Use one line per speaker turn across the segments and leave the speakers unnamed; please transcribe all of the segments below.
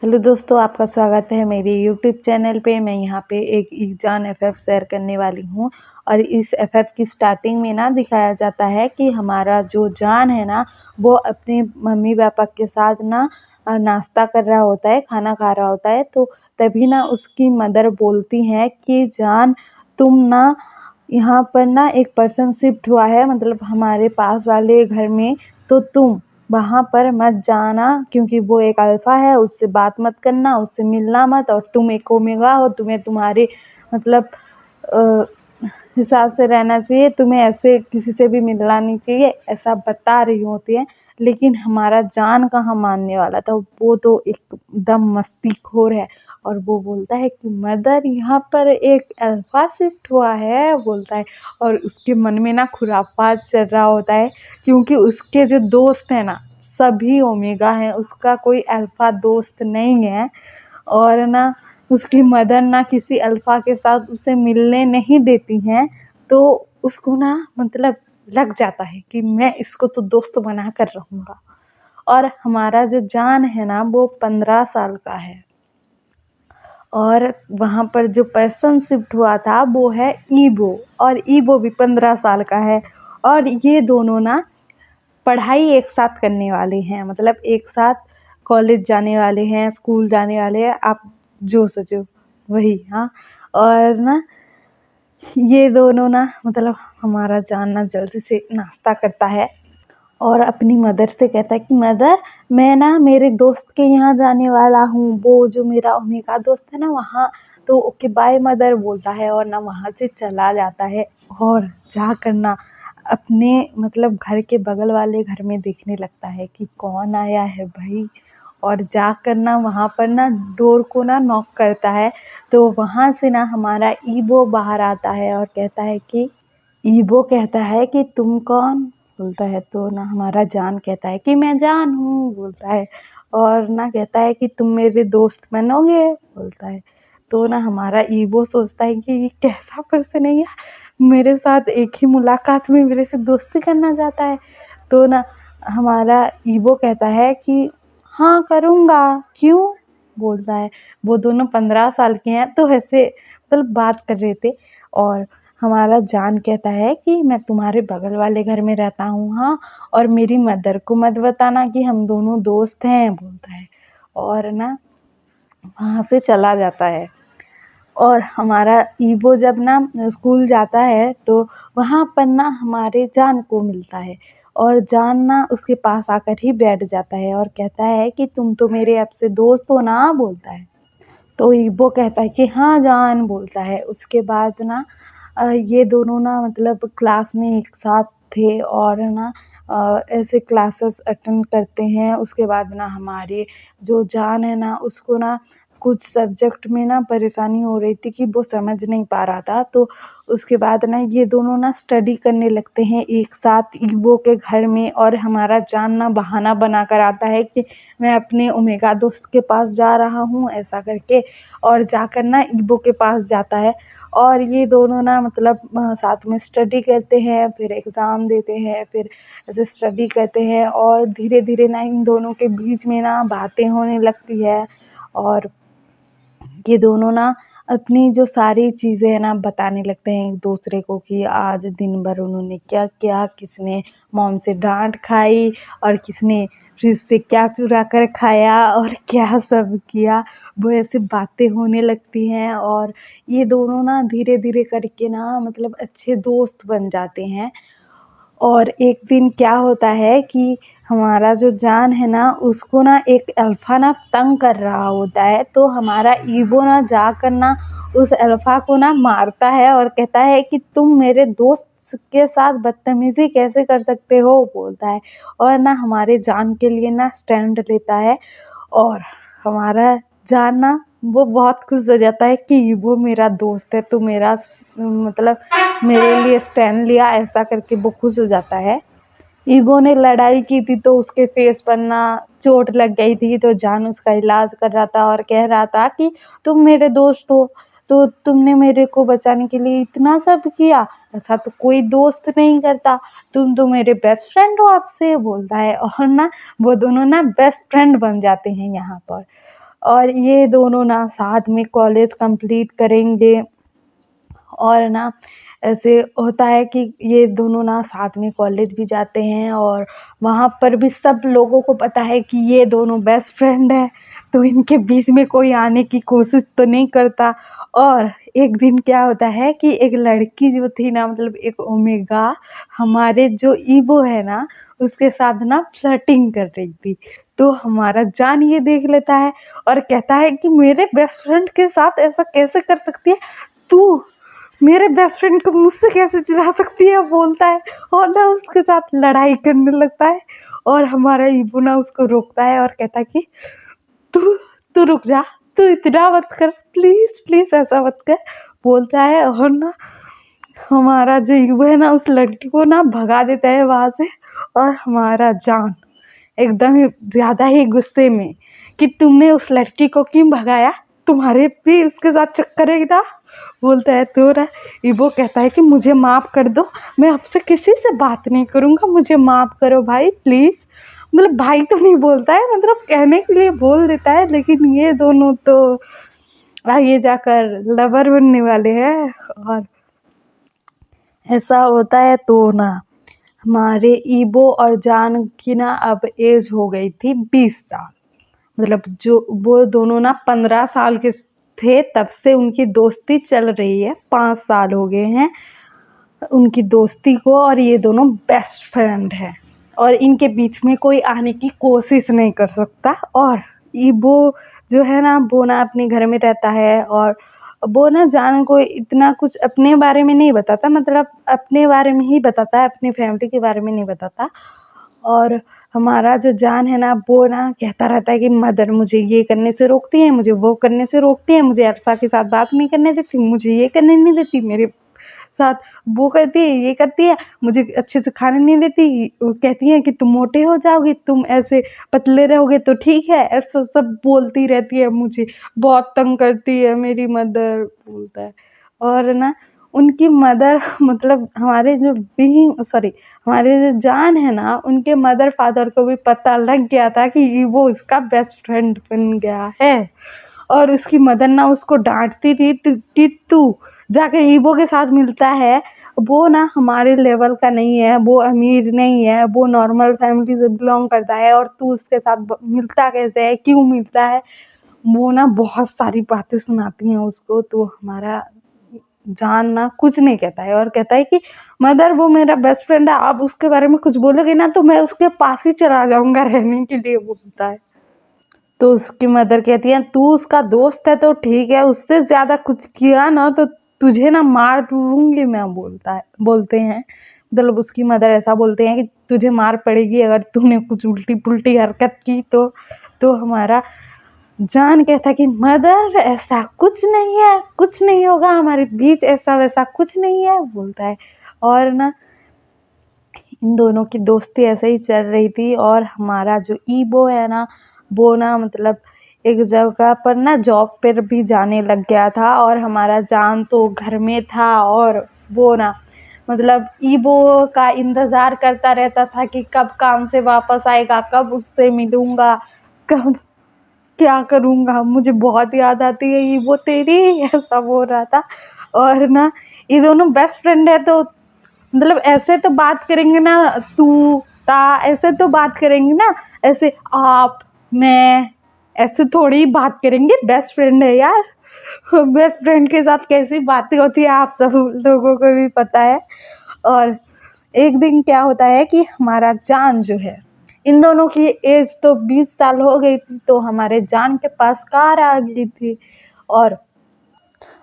Hello दोस्तों, आपका स्वागत है मेरे यूट्यूब चैनल पे। मैं यहाँ पे एक ईजान एफएफ शेयर करने वाली हूँ और इस एफएफ की स्टार्टिंग में ना दिखाया जाता है कि हमारा जो जान है ना वो अपने मम्मी पापा के साथ ना नाश्ता कर रहा होता है, खाना खा रहा होता है। तो तभी ना उसकी मदर बोलती हैं कि जान तुम ना यहाँ पर ना एक पर्सन शिफ्ट हुआ है, मतलब हमारे पास वाले घर में, तो तुम वहाँ पर मत जाना क्योंकि वो एक अल्फ़ा है, उससे बात मत करना, उससे मिलना मत। और तुम एक ओमेगा हो, तुम्हें तुम्हारे मतलब अ, हिसाब से रहना चाहिए, तुम्हें ऐसे किसी से भी मिलना नहीं चाहिए, ऐसा बता रही होती है। लेकिन हमारा जान कहाँ मानने वाला था, वो तो एकदम मस्तीखोर है और वो बोलता है कि मदर यहाँ पर एक अल्फ़ा शिफ्ट हुआ है, बोलता है। और उसके मन में ना खुरापात चल रहा होता है क्योंकि उसके जो दोस्त हैं ना सभी ओमेगा हैं, उसका कोई अल्फ़ा दोस्त नहीं है। और ना उसकी मदर ना किसी अल्फ़ा के साथ उसे मिलने नहीं देती हैं, तो उसको ना मतलब लग जाता है कि मैं इसको तो दोस्त बना कर रहूँगा। और हमारा जो जान है ना वो 15 साल का है और वहाँ पर जो पर्सन शिफ्ट हुआ था वो है ईबो, और ईबो भी 15 साल का है। और ये दोनों ना पढ़ाई एक साथ करने वाले हैं, मतलब एक साथ कॉलेज जाने वाले हैं, स्कूल जाने वाले हैं, आप जो सोचो वही। हाँ, और ना ये दोनों ना मतलब हमारा जान ना जल्दी से नाश्ता करता है और अपनी मदर से कहता है कि मदर मैं ना मेरे दोस्त के यहाँ जाने वाला हूँ, वो जो मेरा ओमेगा दोस्त है ना वहाँ। तो ओके बाय मदर बोलता है और ना वहाँ से चला जाता है और जाकर ना अपने मतलब घर के बगल वाले घर में देखने लगता है कि कौन आया है भाई। और जाकर ना वहाँ पर ना डोर को ना नॉक करता है। तो वहाँ से ना हमारा ईबो बाहर आता है और कहता है कि ईबो कहता है कि तुम कौन, बोलता है। तो ना हमारा जान कहता है कि मैं जान हूँ, बोलता है। और ना कहता है कि तुम मेरे दोस्त बनोगे, बोलता है। तो ना हमारा ईबो सोचता है कि ये कैसा पर्सन है यार, मेरे साथ एक ही मुलाकात में मेरे से दोस्ती करना चाहता है। तो ना हमारा ईबो कहता है कि हाँ करूँगा, क्यों, बोलता है। वो दोनों 15 साल के हैं तो ऐसे मतलब बात कर रहे थे। और हमारा जान कहता है कि मैं तुम्हारे बगल वाले घर में रहता हूँ, हाँ, और मेरी मदर को मत बताना कि हम दोनों दोस्त हैं, बोलता है। और ना वहाँ से चला जाता है। और हमारा ईबो जब ना स्कूल जाता है तो वहाँ पर ना हमारे जान को मिलता है और जान ना उसके पास आकर ही बैठ जाता है और कहता है कि तुम तो मेरे अब से दोस्त हो ना, बोलता है। तो ईबो कहता है कि हाँ जान, बोलता है। उसके बाद ना ये दोनों ना मतलब क्लास में एक साथ थे और ना ऐसे क्लासेस अटेंड करते हैं। उसके बाद ना हमारे जो जान है ना उसको ना कुछ सब्जेक्ट में ना परेशानी हो रही थी कि वो समझ नहीं पा रहा था। तो उसके बाद ना ये दोनों ना स्टडी करने लगते हैं एक साथ ईबो के घर में। और हमारा जान ना बहाना बना कर आता है कि मैं अपने ओमेगा दोस्त के पास जा रहा हूँ, ऐसा करके। और जाकर ना ईबो के पास जाता है और ये दोनों ना मतलब साथ में स्टडी करते हैं, फिर एग्ज़ाम देते हैं, फिर ऐसे स्टडी करते हैं और धीरे धीरे ना इन दोनों के बीच में ना बातें होने लगती है। और ये दोनों ना अपनी जो सारी चीज़ें हैं ना बताने लगते हैं एक दूसरे को कि आज दिन भर उन्होंने क्या किया, किसने मॉम से डांट खाई और किसने फ्रिज से क्या चुरा कर खाया और क्या सब किया। वो ऐसे बातें होने लगती हैं और ये दोनों ना धीरे धीरे करके ना मतलब अच्छे दोस्त बन जाते हैं। और एक दिन क्या होता है कि हमारा जो जान है ना उसको ना एक अल्फ़ा ना तंग कर रहा होता है। तो हमारा ईगो ना जाकर ना उस अल्फ़ा को ना मारता है और कहता है कि तुम मेरे दोस्त के साथ बदतमीज़ी कैसे कर सकते हो, बोलता है। और ना हमारे जान के लिए ना स्टैंड लेता है और हमारा जान ना वो बहुत खुश हो जाता है कि वो मेरा दोस्त है तो मेरा मतलब मेरे लिए स्टैंड लिया, ऐसा करके वो खुश हो जाता है। ईगो ने लड़ाई की थी तो उसके फेस पर ना चोट लग गई थी, तो जान उसका इलाज कर रहा था और कह रहा था कि तुम मेरे दोस्त हो तो तुमने मेरे को बचाने के लिए इतना सब किया, ऐसा तो कोई दोस्त नहीं करता, तुम तो मेरे बेस्ट फ्रेंड हो अब से, बोलता है। और ना वो दोनों ना बेस्ट फ्रेंड बन जाते हैं यहाँ पर। और ये दोनों ना साथ में कॉलेज कंप्लीट करेंगे। और ना ऐसे होता है कि ये दोनों ना साथ में कॉलेज भी जाते हैं और वहाँ पर भी सब लोगों को पता है कि ये दोनों बेस्ट फ्रेंड हैं, तो इनके बीच में कोई आने की कोशिश तो नहीं करता। और एक दिन क्या होता है कि एक लड़की जो थी ना, मतलब एक ओमेगा, हमारे जो ईवो है ना उसके साथ ना फ्लर्टिंग कर रही थी। तो हमारा जान ये देख लेता है और कहता है कि मेरे बेस्ट फ्रेंड के साथ ऐसा कैसे कर सकती है तू, मेरे बेस्ट फ्रेंड को मुझसे कैसे चिढ़ा सकती है, बोलता है। और ना उसके साथ लड़ाई करने लगता है। और हमारा ईबू ना उसको रोकता है और कहता है कि तू तू रुक जा, तू इतना मत कर, प्लीज़ प्लीज़ ऐसा मत कर, बोलता है। और ना हमारा जो ईबू है ना उस लड़की को ना भगा देता है वहाँ से। और हमारा जान एकदम ही ज़्यादा ही गुस्से में कि तुमने उस लड़की को क्यों भगाया, तुम्हारे भी उसके साथ चक्कर है ना, बोलता है। तो ना ईबो कहता है कि मुझे माफ़ कर दो, मैं आपसे किसी से बात नहीं करूँगा, मुझे माफ़ करो भाई प्लीज़। मतलब भाई तो नहीं बोलता है, मतलब कहने के लिए बोल देता है, लेकिन ये दोनों तो आगे जाकर लवर बनने वाले हैं। और ऐसा होता है तो ना हमारे ईबो और जान की ना अब एज हो गई थी 20 साल। मतलब जो वो दोनों ना 15 साल के थे तब से उनकी दोस्ती चल रही है, 5 साल हो गए हैं उनकी दोस्ती को, और ये दोनों बेस्ट फ्रेंड हैं और इनके बीच में कोई आने की कोशिश नहीं कर सकता। और ईबो जो है ना वो ना अपने घर में रहता है और वो ना जान को इतना कुछ अपने बारे में नहीं बताता, मतलब अपने बारे में ही बताता है, अपनी फैमिली के बारे में नहीं बताता। और हमारा जो जान है ना वो ना कहता रहता है कि मदर मुझे ये करने से रोकती है, मुझे वो करने से रोकती है, मुझे अल्फ़ा के साथ बात नहीं करने देती, मुझे ये करने नहीं देती, मेरे साथ वो करती है, ये करती है, मुझे अच्छे से खाने नहीं देती, वो कहती है कि तुम मोटे हो जाओगे, तुम ऐसे पतले रहोगे तो ठीक है, ऐसा सब बोलती रहती है, मुझे बहुत तंग करती है मेरी मदर, बोलता है। और ना उनकी मदर मतलब हमारे जो हमारे जो जान है ना उनके मदर फादर को भी पता लग गया था कि वो उसका बेस्ट फ्रेंड बन गया है। और उसकी मदर ना उसको डांटती थी कि तू जाके ईबो के साथ मिलता है, वो ना हमारे लेवल का नहीं है, वो अमीर नहीं है, वो नॉर्मल फैमिली से बिलोंग करता है, और तू उसके साथ मिलता कैसे है, क्यों मिलता है। वो ना बहुत सारी बातें सुनाती हैं उसको। तो हमारा जान ना कुछ नहीं कहता है और कहता है कि मदर वो मेरा बेस्ट फ्रेंड है, आप उसके बारे में कुछ बोलोगे ना तो मैं उसके पास ही चला जाऊंगा रहने के लिए, बोलता है। तो उसकी मदर कहती है तू उसका दोस्त है तो ठीक है, उससे ज़्यादा कुछ किया ना तो तुझे ना मार दूंगी मैं, बोलते हैं। मतलब उसकी मदर ऐसा बोलते हैं कि तुझे मार पड़ेगी अगर तूने कुछ उल्टी पुल्टी हरकत की तो हमारा जान कहता कि मदर ऐसा कुछ नहीं है, कुछ नहीं होगा हमारे बीच, ऐसा वैसा कुछ नहीं है, बोलता है। और ना इन दोनों की दोस्ती ऐसे ही चल रही थी। और हमारा जो ईबो है ना वो ना मतलब एक जगह पर ना जॉब पर भी जाने लग गया था और हमारा जान तो घर में था। और वो ना मतलब ईबो का इंतज़ार करता रहता था कि कब काम से वापस आएगा, कब उससे मिलूँगा, कब क्या करूँगा, मुझे बहुत याद आती है ईबो तेरी, ऐसा बोल रहा था। और ना ये दोनों बेस्ट फ्रेंड है तो मतलब ऐसे तो बात करेंगे ना, तू ता ऐसे तो बात करेंगे ना, ऐसे आप मैं ऐसे थोड़ी ही बात करेंगे, बेस्ट फ्रेंड है यार। बेस्ट फ्रेंड के साथ कैसी बातें होती है आप सब लोगों को भी पता है। और एक दिन क्या होता है कि हमारा जान जो है, इन दोनों की एज तो 20 साल हो गई थी, तो हमारे जान के पास कार आ गई थी। और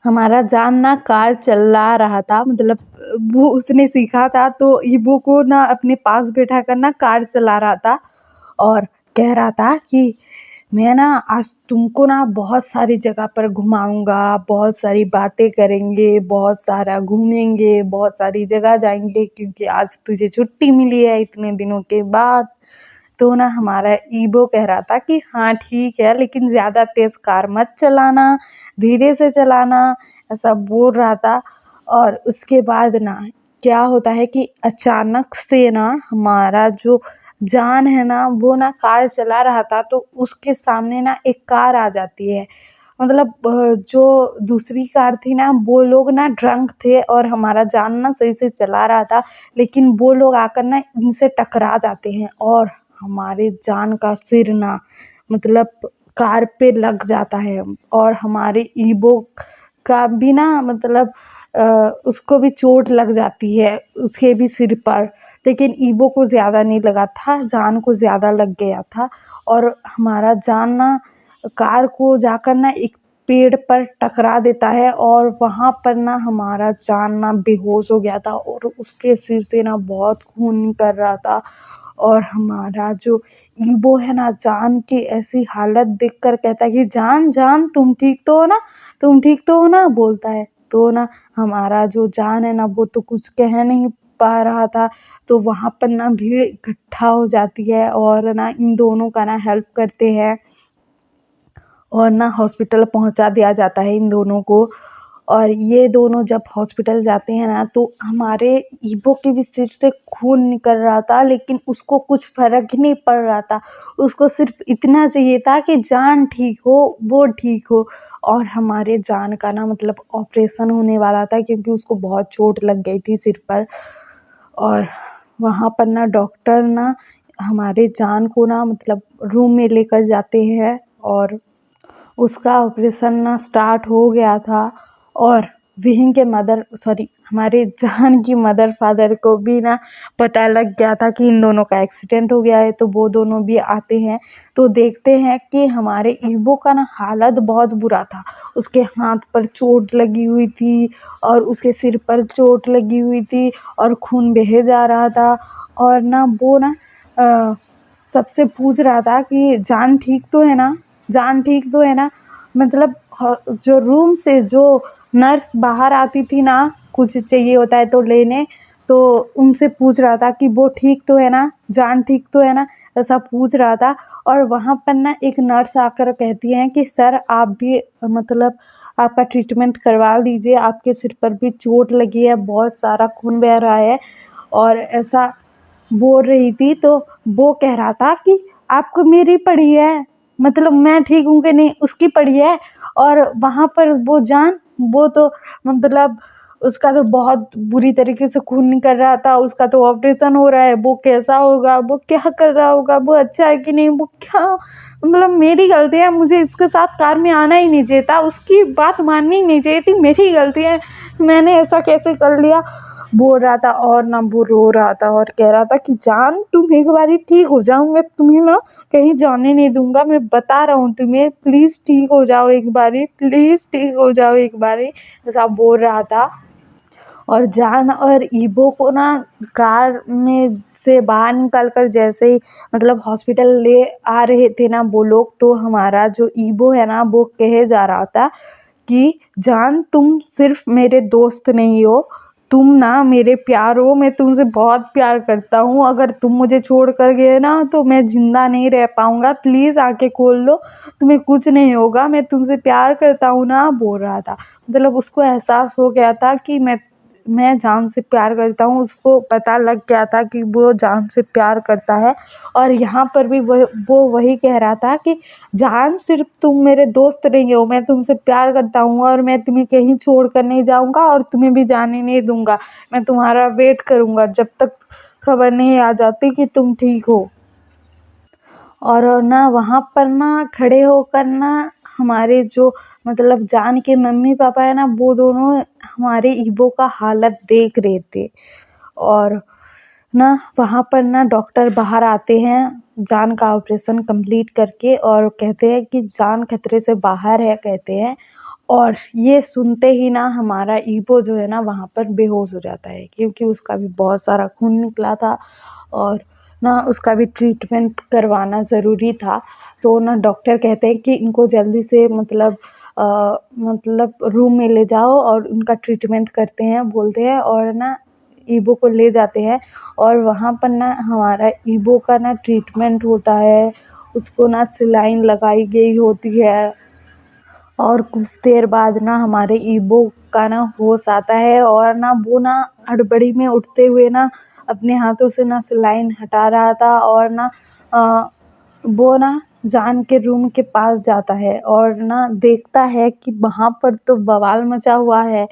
हमारा जान ना कार चला रहा था, मतलब वो उसने सीखा था तो ईबो को ना अपने पास बैठा कर ना कार चला रहा था। और कह रहा था कि मैं ना आज तुमको ना बहुत सारी जगह पर घुमाऊंगा, बहुत सारी बातें करेंगे, बहुत सारा घूमेंगे, बहुत सारी जगह जाएंगे, क्योंकि आज तुझे छुट्टी मिली है इतने दिनों के बाद। तो ना हमारा ईबो कह रहा था कि हाँ ठीक है, लेकिन ज़्यादा तेज़ कार मत चलाना, धीरे से चलाना, ऐसा बोल रहा था। और उसके बाद ना क्या होता है कि अचानक से ना हमारा जो जान है ना वो ना कार चला रहा था, तो उसके सामने ना एक कार आ जाती है। मतलब जो दूसरी कार थी ना वो लोग ना ड्रंक थे और हमारा जान ना सही से चला रहा था, लेकिन वो लोग आकर ना इनसे टकरा जाते हैं और हमारे जान का सिर ना मतलब कार पे लग जाता है और हमारे ईबो का भी ना मतलब उसको भी चोट लग जाती है, उसके भी सिर पर। लेकिन ईबो को ज़्यादा नहीं लगा था, जान को ज़्यादा लग गया था और हमारा जान ना कार को जाकर ना एक पेड़ पर टकरा देता है और वहाँ पर ना हमारा जान ना बेहोश हो गया था और उसके सिर से ना बहुत खून निकल रहा था। और हमारा जो ईबो है ना जान की ऐसी हालत देखकर कहता है कि जान जान तुम ठीक तो हो ना, तुम ठीक तो हो ना, बोलता है। तो ना हमारा जो जान है ना वो तो कुछ कह नहीं पा रहा था, तो वहाँ पर ना भीड़ इकट्ठा हो जाती है और ना इन दोनों का ना हेल्प करते हैं और ना हॉस्पिटल पहुँचा दिया जाता है इन दोनों को। और ये दोनों जब हॉस्पिटल जाते हैं ना तो हमारे ईबो के भी सिर से खून निकल रहा था, लेकिन उसको कुछ फ़र्क ही नहीं पड़ रहा था। उसको सिर्फ़ इतना चाहिए था कि जान ठीक हो, वो ठीक हो। और हमारे जान का ना मतलब ऑपरेशन होने वाला था क्योंकि उसको बहुत चोट लग गई थी सिर पर। और वहाँ पर ना डॉक्टर ना हमारे जान को ना मतलब रूम में लेकर जाते हैं और उसका ऑपरेशन ना स्टार्ट हो गया था। और विहिंग के हमारे जान की मदर फादर को भी ना पता लग गया था कि इन दोनों का एक्सीडेंट हो गया है, तो वो दोनों भी आते हैं। तो देखते हैं कि हमारे ईबो का ना हालत बहुत बुरा था, उसके हाथ पर चोट लगी हुई थी और उसके सिर पर चोट लगी हुई थी और खून बहे जा रहा था। और ना वो ना सबसे पूछ रहा था कि जान ठीक तो है ना, जान ठीक तो है ना। मतलब जो रूम से जो नर्स बाहर आती थी ना कुछ चाहिए होता है तो लेने, तो उनसे पूछ रहा था कि वो ठीक तो है ना, जान ठीक तो है ना, ऐसा पूछ रहा था। और वहाँ पर ना एक नर्स आकर कहती है कि सर आप भी मतलब आपका ट्रीटमेंट करवा लीजिए, आपके सिर पर भी चोट लगी है, बहुत सारा खून बह रहा है और ऐसा बोल रही थी। तो वो कह रहा था कि आपको मेरी पड़ी है, मतलब मैं ठीक हूँ कि नहीं उसकी पड़ी है। और वहाँ पर वो जान वो तो मतलब उसका तो बहुत बुरी तरीके से खून निकल रहा था, उसका तो ऑपरेशन हो रहा है, वो कैसा होगा, वो क्या कर रहा होगा, वो अच्छा है कि नहीं, वो क्या मतलब मेरी गलती है, मुझे इसके साथ कार में आना ही नहीं चाहिए था, उसकी बात माननी ही नहीं चाहिए थी, मेरी गलती है, मैंने ऐसा कैसे कर लिया, बोल रहा था। और ना वो रो रहा था और कह रहा था कि जान तुम एक बारी ठीक हो जाओ, मैं तुम्हें ना कहीं जाने नहीं दूंगा, मैं बता रहा हूँ तुम्हें, प्लीज़ ठीक हो जाओ एक बारी, प्लीज़ ठीक हो जाओ एक बारी, ऐसा बोल रहा था। और जान और ईबो को ना कार में से बाहर निकाल कर जैसे ही मतलब हॉस्पिटल ले आ रहे थे ना वो लोग, तो हमारा जो ईबो है ना वो कहे जा रहा था कि जान तुम सिर्फ मेरे दोस्त नहीं हो, तुम ना मेरे प्यार हो, मैं तुमसे बहुत प्यार करता हूँ, अगर तुम मुझे छोड़ कर गए ना तो मैं ज़िंदा नहीं रह पाऊँगा, प्लीज़ आँखें खोल लो, तुम्हें कुछ नहीं होगा, मैं तुमसे प्यार करता हूँ ना, बोल रहा था। मतलब उसको एहसास हो गया था कि मैं जान से प्यार करता हूँ, उसको पता लग गया था कि वो जान से प्यार करता है। और यहाँ पर भी वो वही कह रहा था कि जान सिर्फ तुम मेरे दोस्त नहीं हो, मैं तुमसे प्यार करता हूँ और मैं तुम्हें कहीं छोड़ कर नहीं जाऊँगा और तुम्हें भी जाने नहीं दूँगा, मैं तुम्हारा वेट करूँगा जब तक खबर नहीं आ जाती कि तुम ठीक हो। और ना वहाँ पर ना खड़े होकर ना हमारे जो मतलब जान के मम्मी पापा है ना वो दोनों हमारे ईबो का हालत देख रहे थे। और ना वहाँ पर ना डॉक्टर बाहर आते हैं जान का ऑपरेशन कंप्लीट करके और कहते हैं कि जान खतरे से बाहर है, कहते हैं। और ये सुनते ही ना हमारा ईबो जो है ना वहाँ पर बेहोश हो जाता है क्योंकि उसका भी बहुत सारा खून निकला था और ना उसका भी ट्रीटमेंट करवाना ज़रूरी था। तो ना डॉक्टर कहते हैं कि इनको जल्दी से मतलब रूम में ले जाओ और उनका ट्रीटमेंट करते हैं, बोलते हैं। और ना ईबो को ले जाते हैं और वहाँ पर ना हमारा ईबो का ना ट्रीटमेंट होता है, उसको ना सेलाइन लगाई गई होती है और कुछ देर बाद ना हमारे ईबो का ना होश आता है और ना वो ना हड़बड़ी में उठते हुए ना अपने हाथों से ना सलाइन हटा रहा था और ना वो ना जान के रूम के पास जाता है और ना देखता है कि वहाँ पर तो बवाल मचा हुआ है,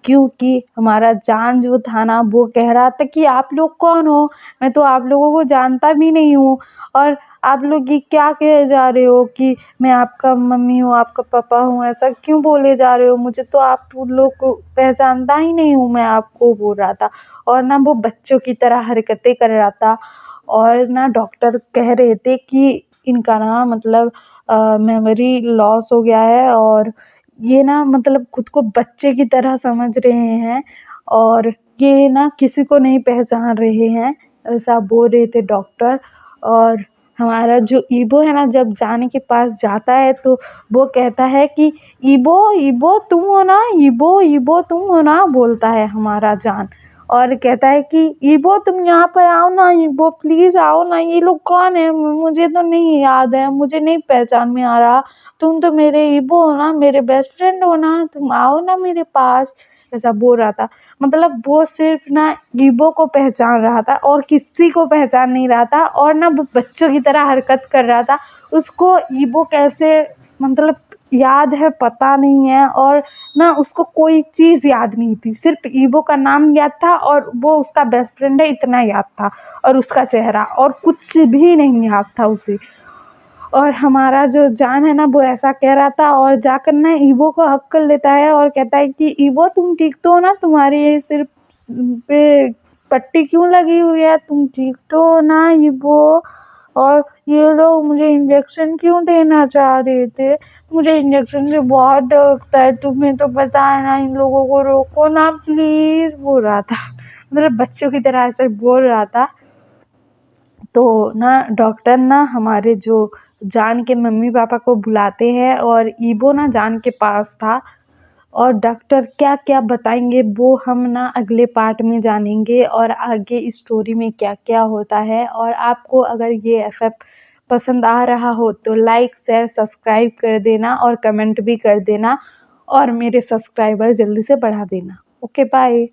क्योंकि हमारा जान जो था ना वो कह रहा था कि आप लोग कौन हो? मैं तो आप लोगों को जानता भी नहीं हूँ और आप लोग ये क्या कहे जा रहे हो कि मैं आपका मम्मी हूँ, आपका पापा हूँ, ऐसा क्यों बोले जा रहे हो? मुझे तो आप लोग को पहचानता ही नहीं हूँ मैं आपको, बोल रहा था। और ना वो बच्चों की तरह हरकतें कर रहा था और ना डॉक्टर कह रहे थे कि इनका ना मतलब मेमोरी लॉस हो गया है और ये ना मतलब खुद को बच्चे की तरह समझ रहे हैं और ये ना किसी को नहीं पहचान रहे हैं, ऐसा बोल रहे थे डॉक्टर। और हमारा जो ईबो है ना जब जान के पास जाता है तो वो कहता है कि ईबो ईबो तुम हो ना, ईबो ईबो तुम हो ना, बोलता है हमारा जान। और कहता है कि ईबो तुम यहाँ पर आओ ना, ईबो प्लीज़ आओ ना, ये लोग कौन है? मुझे तो नहीं याद है, मुझे नहीं पहचान में आ रहा। तुम तो मेरे ईबो हो ना, मेरे बेस्ट फ्रेंड हो ना, तुम आओ ना मेरे पास, ऐसा बोल रहा था। मतलब वो सिर्फ़ ना ईबो को पहचान रहा था और किसी को पहचान नहीं रहा था और ना वो बच्चों की तरह हरकत कर रहा था। उसको ईबो कैसे मतलब याद है पता नहीं है और ना उसको कोई चीज़ याद नहीं थी, सिर्फ़ ईबो का नाम याद था और वो उसका बेस्ट फ्रेंड है इतना याद था और उसका चेहरा, और कुछ भी नहीं याद था उसे। और हमारा जो जान है ना वो ऐसा कह रहा था और जाकर ना ईवो को हग कर लेता है और कहता है कि ईवो तुम ठीक तो हो ना, तुम्हारे ये सिर पे पट्टी क्यों लगी हुई है, तुम ठीक तो हो ना ईवो? और ये लोग मुझे इंजेक्शन क्यों देना चाह रहे थे? मुझे इंजेक्शन से बहुत डर लगता है, तुम्हें तो पता है ना, इन लोगों को रोको ना प्लीज़, बोल रहा था। मतलब बच्चों की तरह ऐसे बोल रहा था। तो ना डॉक्टर ना हमारे जो जान के मम्मी पापा को बुलाते हैं और ईबो ना जान के पास था और डॉक्टर क्या क्या बताएंगे वो हम ना अगले पार्ट में जानेंगे और आगे इस स्टोरी में क्या क्या होता है। और आपको अगर ये एफएफ पसंद आ रहा हो तो लाइक शेयर सब्सक्राइब कर देना और कमेंट भी कर देना और मेरे सब्सक्राइबर जल्दी से बढ़ा देना। Okay bye.